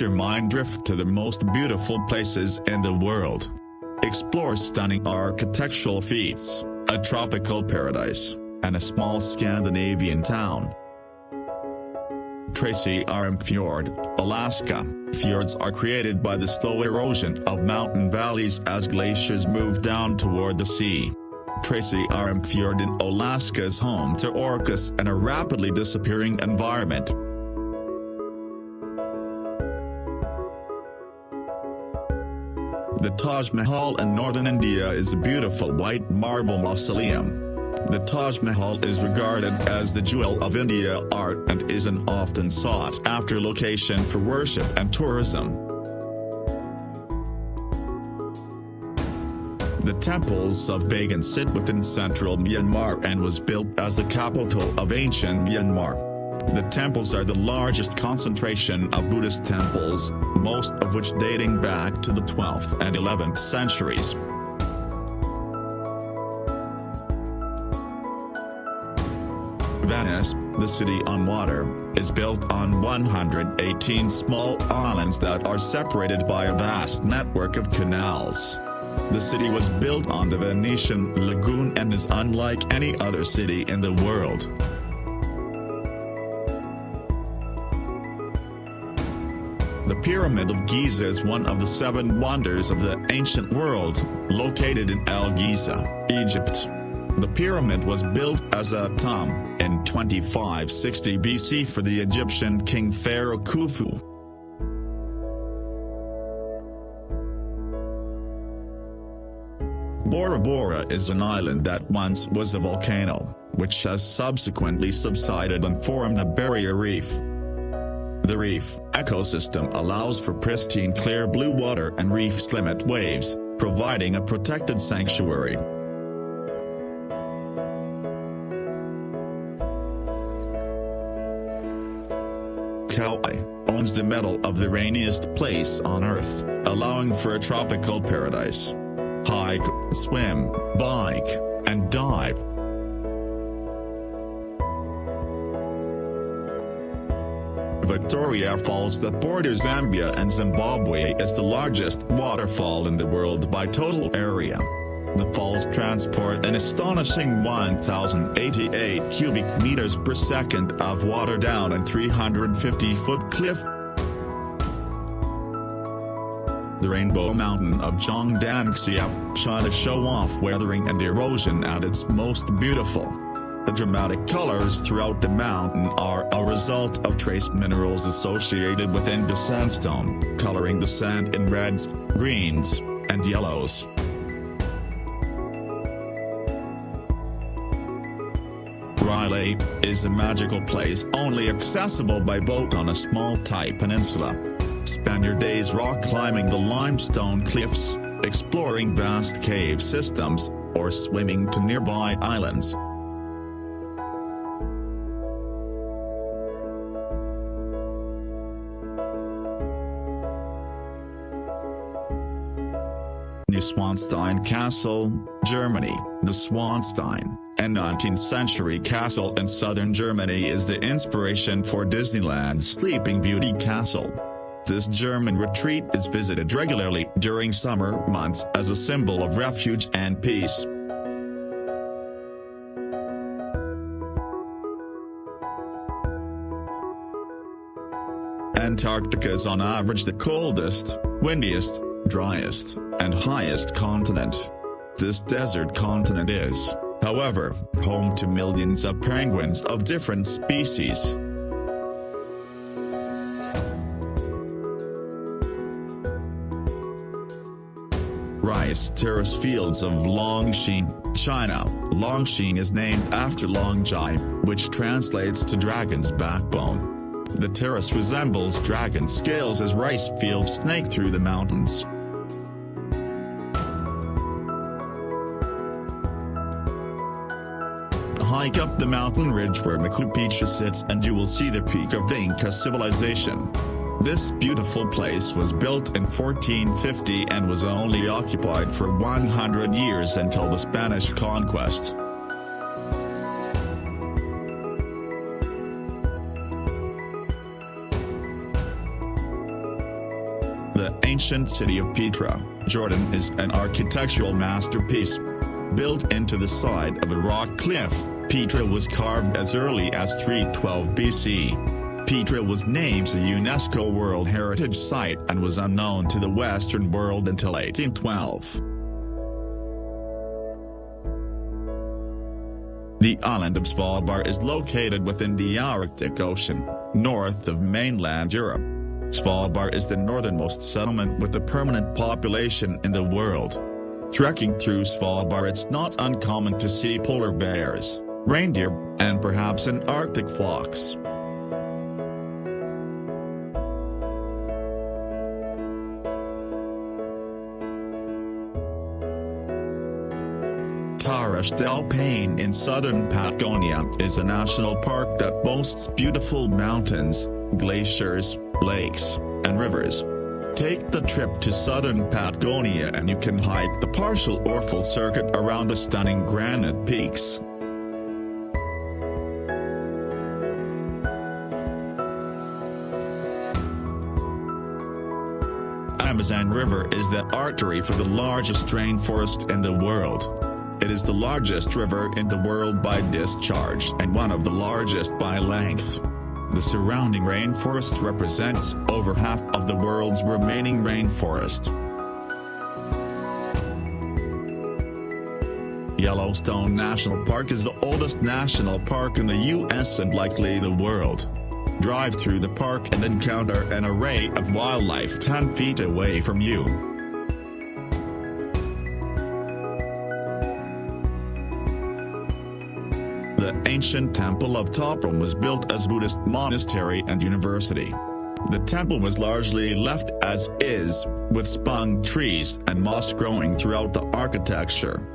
your mind drift to the most beautiful places in the world. Explore stunning architectural feats, a tropical paradise, and a small Scandinavian town. Tracy Arm Fjord, Alaska. Fjords are created by the slow erosion of mountain valleys as glaciers move down toward the sea. Tracy Arm Fjord in Alaska is home to orcas and a rapidly disappearing environment. The Taj Mahal in northern India is a beautiful white marble mausoleum. The Taj Mahal is regarded as the jewel of India art and is an often sought-after location for worship and tourism. The temples of Bagan sit within central Myanmar and was built as the capital of ancient Myanmar. The temples are the largest concentration of Buddhist temples, most of which dating back to the 12th and 11th centuries. Venice, the city on water, is built on 118 small islands that are separated by a vast network of canals. The city was built on the Venetian lagoon and is unlike any other city in the world. The Pyramid of Giza is one of the 7 wonders of the ancient world, located in El Giza, Egypt. The pyramid was built as a tomb in 2560 BC for the Egyptian king pharaoh Khufu. Bora Bora is an island that once was a volcano, which has subsequently subsided and formed a barrier reef. The reef ecosystem allows for pristine clear blue water and reef's limit waves, providing a protected sanctuary. Kauai owns the medal of the rainiest place on Earth, allowing for a tropical paradise. Hike, swim, bike, and dive. Victoria Falls that borders Zambia and Zimbabwe is the largest waterfall in the world by total area. The falls transport an astonishing 1,088 cubic meters per second of water down a 350-foot cliff. The Rainbow Mountain of Zhongdangxia, China show off weathering and erosion at its most beautiful. The dramatic colors throughout the mountain are a result of trace minerals associated within the sandstone, coloring the sand in reds, greens, and yellows. Riley is a magical place only accessible by boat on a small tight peninsula. Spend your days rock climbing the limestone cliffs, exploring vast cave systems, or swimming to nearby islands. Neuschwanstein Castle, Germany. The Schwanstein, a 19th century castle in southern Germany, is the inspiration for Disneyland's Sleeping Beauty Castle. This German retreat is visited regularly during summer months as a symbol of refuge and peace. Antarctica is on average the coldest, windiest, driest, and highest continent. This desert continent is, however, home to millions of penguins of different species. Rice terrace fields of Longshan, China. Longshan is named after Longjai, which translates to dragon's backbone. The terrace resembles dragon scales as rice fields snake through the mountains. Hike up the mountain ridge where Machu Picchu sits and you will see the peak of the Inca civilization. This beautiful place was built in 1450 and was only occupied for 100 years until the Spanish conquest. The ancient city of Petra, Jordan is an architectural masterpiece. Built into the side of a rock cliff, Petra was carved as early as 312 BC. Petra was named a UNESCO World Heritage Site and was unknown to the Western world until 1812. The island of Svalbard is located within the Arctic Ocean, north of mainland Europe. Svalbard is the northernmost settlement with a permanent population in the world. Trekking through Svalbard, it's not uncommon to see polar bears, reindeer, and perhaps an Arctic fox. Terras del Paine in southern Patagonia is a national park that boasts beautiful mountains, glaciers, lakes, and rivers. Take the trip to southern Patagonia and you can hike the partial or full circuit around the stunning granite peaks. Amazon River is the artery for the largest rainforest in the world. It is the largest river in the world by discharge and one of the largest by length. The surrounding rainforest represents over half of the world's remaining rainforest. Yellowstone National Park is the oldest national park in the U.S. and likely the world. Drive through the park and encounter an array of wildlife 10 feet away from you. The ancient temple of Toprom was built as Buddhist monastery and university. The temple was largely left as is, with spung trees and moss growing throughout the architecture.